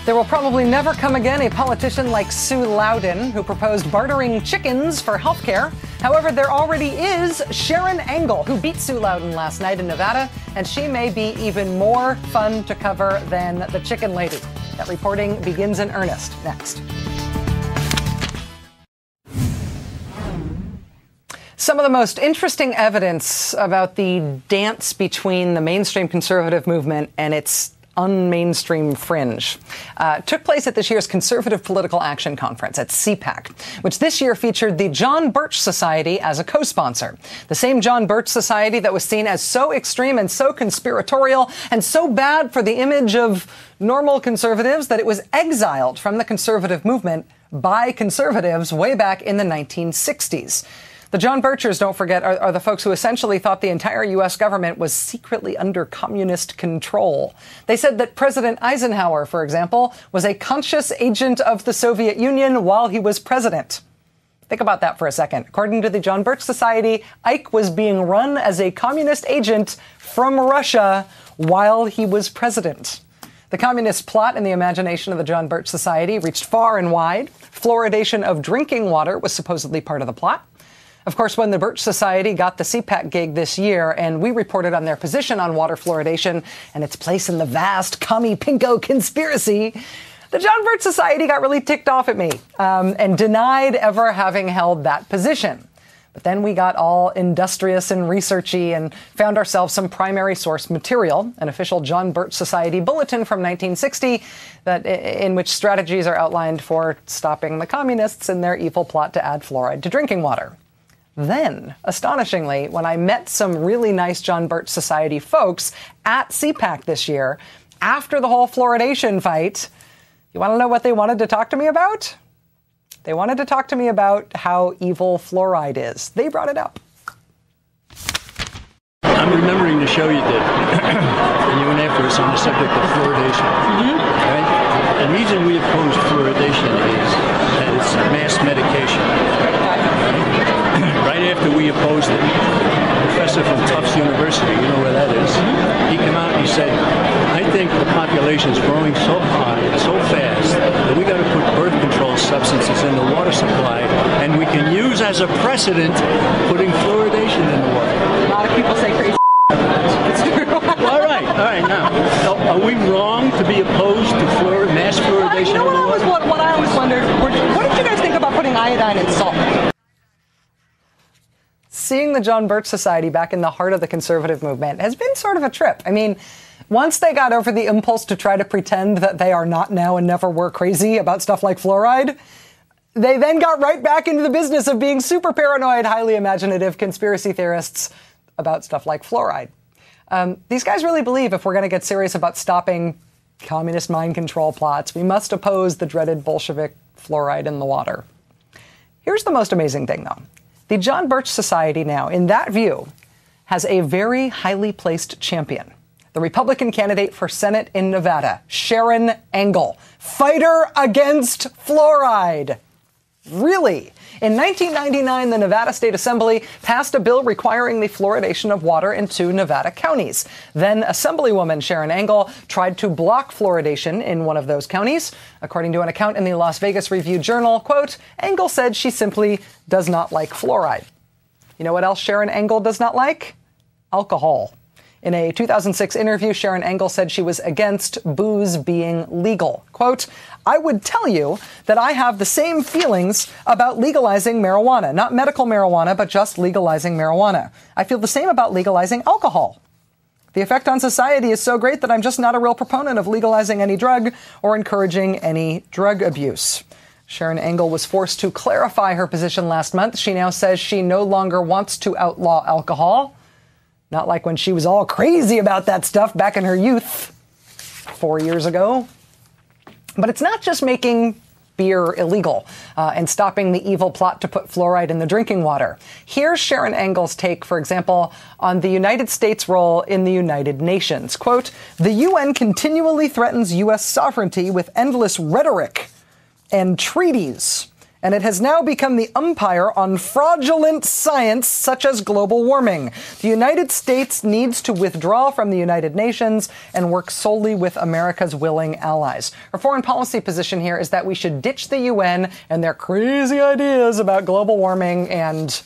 There will probably never come again a politician like Sue Loudon, who proposed bartering chickens for health care. However, there already is Sharon Angle, who beat Sue Loudon last night in Nevada, and she may be even more fun to cover than the chicken lady. That reporting begins in earnest next. Some of the most interesting evidence about the dance between the mainstream conservative movement and its unmainstream fringe took place at this year's Conservative Political Action Conference at CPAC, which this year featured the John Birch Society as a co-sponsor. The same John Birch Society that was seen as so extreme and so conspiratorial and so bad for the image of normal conservatives that it was exiled from the conservative movement by conservatives way back in the 1960s. The John Birchers, don't forget, are the folks who essentially thought the entire U.S. government was secretly under communist control. They said that President Eisenhower, for example, was a conscious agent of the Soviet Union while he was president. Think about that for a second. According to the John Birch Society, Ike was being run as a communist agent from Russia while he was president. The communist plot in the imagination of the John Birch Society reached far and wide. Fluoridation of drinking water was supposedly part of the plot. Of course, when the Birch Society got the CPAC gig this year and we reported on their position on water fluoridation and its place in the vast commie-pinko conspiracy, the John Birch Society got really ticked off at me and denied ever having held that position. But then we got all industrious and researchy and found ourselves some primary source material, an official John Birch Society bulletin from 1960 in which strategies are outlined for stopping the communists in their evil plot to add fluoride to drinking water. Then, astonishingly, when I met some really nice John Birch Society folks at CPAC this year, after the whole fluoridation fight, you want to know what they wanted to talk to me about? They wanted to talk to me about how evil fluoride is. They brought it up. I'm remembering the show you did, and you went after us on the subject of fluoridation. Right? The reason we oppose fluoridation is that it's mass medication. Right after we opposed it, a professor from Tufts University, you know where that is, he came out and he said, I think the population is growing so high, so fast, that we got to put birth control substances in the water supply, and we can use as a precedent putting fluoridation in the water. A lot of people say crazy. It's true. Well, all right, now, are we wrong to be opposed to mass fluoridation? You know what I always wondered? What did you guys think about putting iodine in salt? Seeing the John Birch Society back in the heart of the conservative movement has been sort of a trip. I mean, once they got over the impulse to try to pretend that they are not now and never were crazy about stuff like fluoride, they then got right back into the business of being super paranoid, highly imaginative conspiracy theorists about stuff like fluoride. These guys really believe if we're going to get serious about stopping communist mind control plots, we must oppose the dreaded Bolshevik fluoride in the water. Here's the most amazing thing, though. The John Birch Society now, in that view, has a very highly placed champion. The Republican candidate for Senate in Nevada, Sharon Angle, fighter against fluoride. Really? In 1999, the Nevada State Assembly passed a bill requiring the fluoridation of water in 2 Nevada counties. Then Assemblywoman Sharon Angle tried to block fluoridation in one of those counties. According to an account in the Las Vegas Review-Journal, quote, Angle said she simply does not like fluoride. You know what else Sharon Angle does not like? Alcohol. In a 2006 interview, Sharon Angle said she was against booze being legal. Quote, I would tell you that I have the same feelings about legalizing marijuana, not medical marijuana, but just legalizing marijuana. I feel the same about legalizing alcohol. The effect on society is so great that I'm just not a real proponent of legalizing any drug or encouraging any drug abuse. Sharon Angle was forced to clarify her position last month. She now says she no longer wants to outlaw alcohol. Not like when she was all crazy about that stuff back in her youth 4 years ago. But it's not just making beer illegal and stopping the evil plot to put fluoride in the drinking water. Here's Sharon Angle's take, for example, on the United States' role in the United Nations. Quote, the UN continually threatens U.S. sovereignty with endless rhetoric and treaties and it has now become the umpire on fraudulent science such as global warming. The United States needs to withdraw from the United Nations and work solely with America's willing allies. Her foreign policy position here is that we should ditch the UN and their crazy ideas about global warming and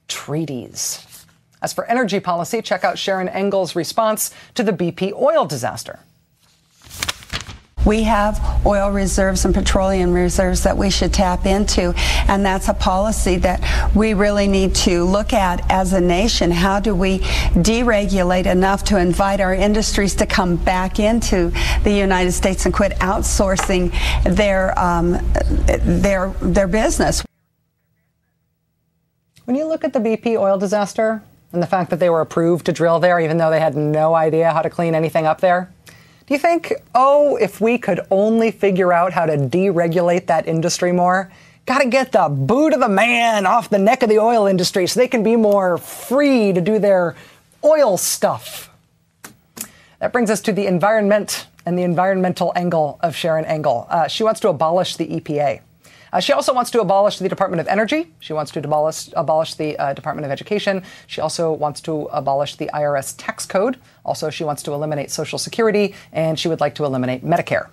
treaties. As for energy policy, check out Sharon Engel's response to the BP oil disaster. We have oil reserves and petroleum reserves that we should tap into, and that's a policy that we really need to look at as a nation. How do we deregulate enough to invite our industries to come back into the United States and quit outsourcing their business? When you look at the BP oil disaster and the fact that they were approved to drill there even though they had no idea how to clean anything up there, do you think, oh, if we could only figure out how to deregulate that industry more? Got to get the boot of the man off the neck of the oil industry so they can be more free to do their oil stuff. That brings us to the environment and the environmental angle of Sharon Engel. She wants to abolish the EPA. She also wants to abolish the Department of Energy. She wants to abolish the Department of Education. She also wants to abolish the IRS tax code. Also, she wants to eliminate Social Security, and she would like to eliminate Medicare.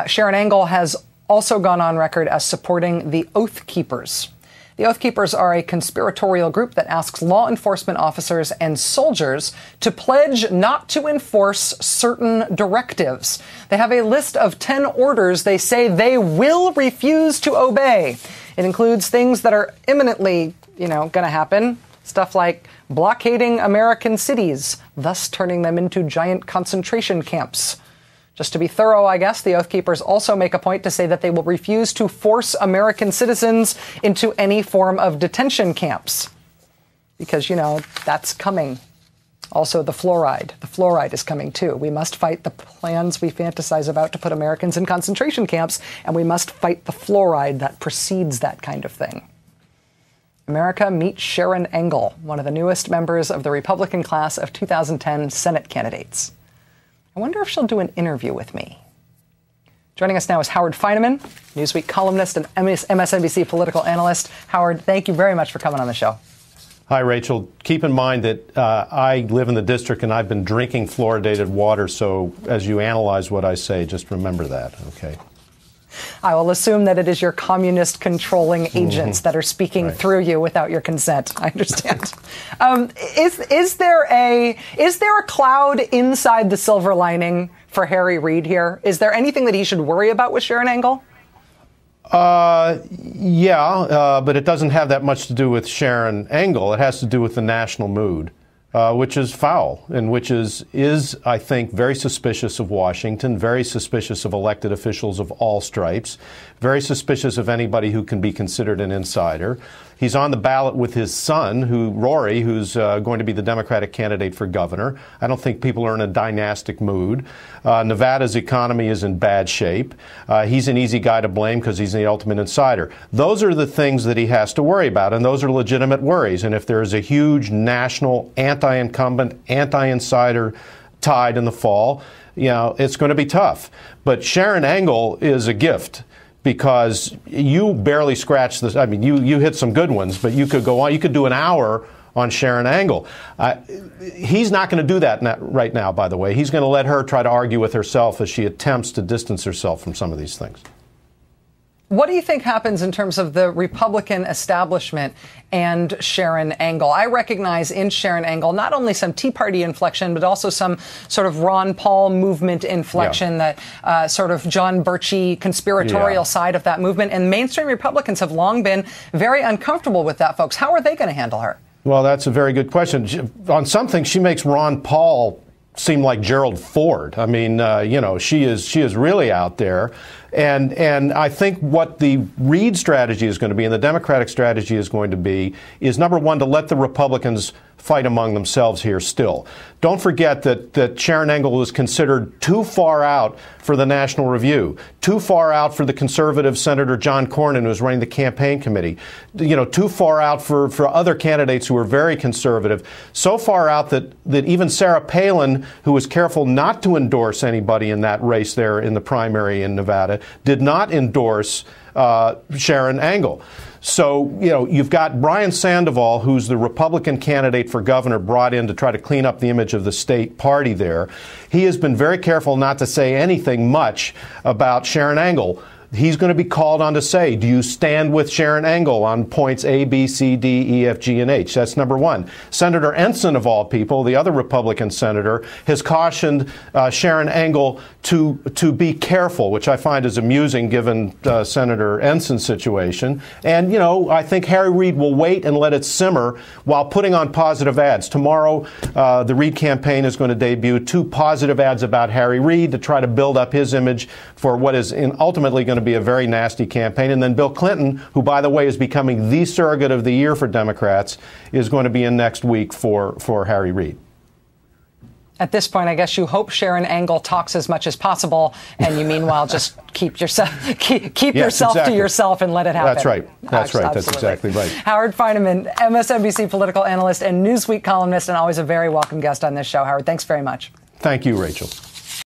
Sharon Engel has also gone on record as supporting the Oath Keepers. The Oath Keepers are a conspiratorial group that asks law enforcement officers and soldiers to pledge not to enforce certain directives. They have a list of 10 orders they say they will refuse to obey. It includes things that are imminently, going to happen. Stuff like blockading American cities, thus turning them into giant concentration camps. Just to be thorough, I guess, the Oath Keepers also make a point to say that they will refuse to force American citizens into any form of detention camps. Because, that's coming. Also, the fluoride. The fluoride is coming, too. We must fight the plans we fantasize about to put Americans in concentration camps, and we must fight the fluoride that precedes that kind of thing. America meets Sharon Engel, one of the newest members of the Republican class of 2010 Senate candidates. I wonder if she'll do an interview with me. Joining us now is Howard Feineman, Newsweek columnist and MSNBC political analyst. Howard, thank you very much for coming on the show. Hi, Rachel. Keep in mind that I live in the district and I've been drinking fluoridated water, so as you analyze what I say, just remember that, okay? I will assume that it is your communist controlling agents that are speaking through you without your consent. I understand. Is there a cloud inside the silver lining for Harry Reid here? Is there anything that he should worry about with Sharon Engel? Yeah, but it doesn't have that much to do with Sharon Engel. It has to do with the national mood. Which is foul and which is, I think, very suspicious of Washington, very suspicious of elected officials of all stripes, very suspicious of anybody who can be considered an insider. He's on the ballot with his son, Rory, who's going to be the Democratic candidate for governor. I don't think people are in a dynastic mood. Nevada's economy is in bad shape. He's an easy guy to blame because he's the ultimate insider. Those are the things that he has to worry about, and those are legitimate worries. And if there is a huge national anti-incumbent, anti-insider tide in the fall, it's going to be tough. But Sharon Engel is a gift, because you barely scratch this. I mean, you hit some good ones, but you could go on. You could do an hour on Sharon Engel. He's not going to do that right now, by the way. He's going to let her try to argue with herself as she attempts to distance herself from some of these things. What do you think happens in terms of the Republican establishment and Sharon Engel? I recognize in Sharon Engel not only some Tea Party inflection, but also some sort of Ron Paul movement inflection, that sort of John Birchie conspiratorial side of that movement. And mainstream Republicans have long been very uncomfortable with that, folks. How are they going to handle her? Well, that's a very good question. On something, she makes Ron Paul seem like Gerald Ford. I mean, she is really out there. And I think what the Reid strategy is going to be and the Democratic strategy is going to be is, number one, to let the Republicans fight among themselves here still. Don't forget that Sharon Engel was considered too far out for the National Review, too far out for the conservative Senator John Cornyn, who was running the campaign committee, too far out for other candidates who were very conservative, so far out that even Sarah Palin, who was careful not to endorse anybody in that race there in the primary in Nevada, did not endorse Sharon Angle. So, you've got Brian Sandoval, who's the Republican candidate for governor, brought in to try to clean up the image of the state party there. He has been very careful not to say anything much about Sharon Angle. He's going to be called on to say, do you stand with Sharon Angle on points A, B, C, D, E, F, G, and H? That's number one. Senator Ensign, of all people, the other Republican senator, has cautioned Sharon Angle to be careful, which I find is amusing given Senator Ensign's situation. And, I think Harry Reid will wait and let it simmer while putting on positive ads. Tomorrow, the Reid campaign is going to debut 2 positive ads about Harry Reid to try to build up his image for what is ultimately going to be a very nasty campaign. And then Bill Clinton, who, by the way, is becoming the surrogate of the year for Democrats, is going to be in next week for Harry Reid. At this point, I guess you hope Sharon Angle talks as much as possible, and you meanwhile just keep yourself exactly. to yourself and let it happen. That's right. That's right. That's exactly right. Howard Feineman, MSNBC political analyst and Newsweek columnist, and always a very welcome guest on this show. Howard, thanks very much. Thank you, Rachel.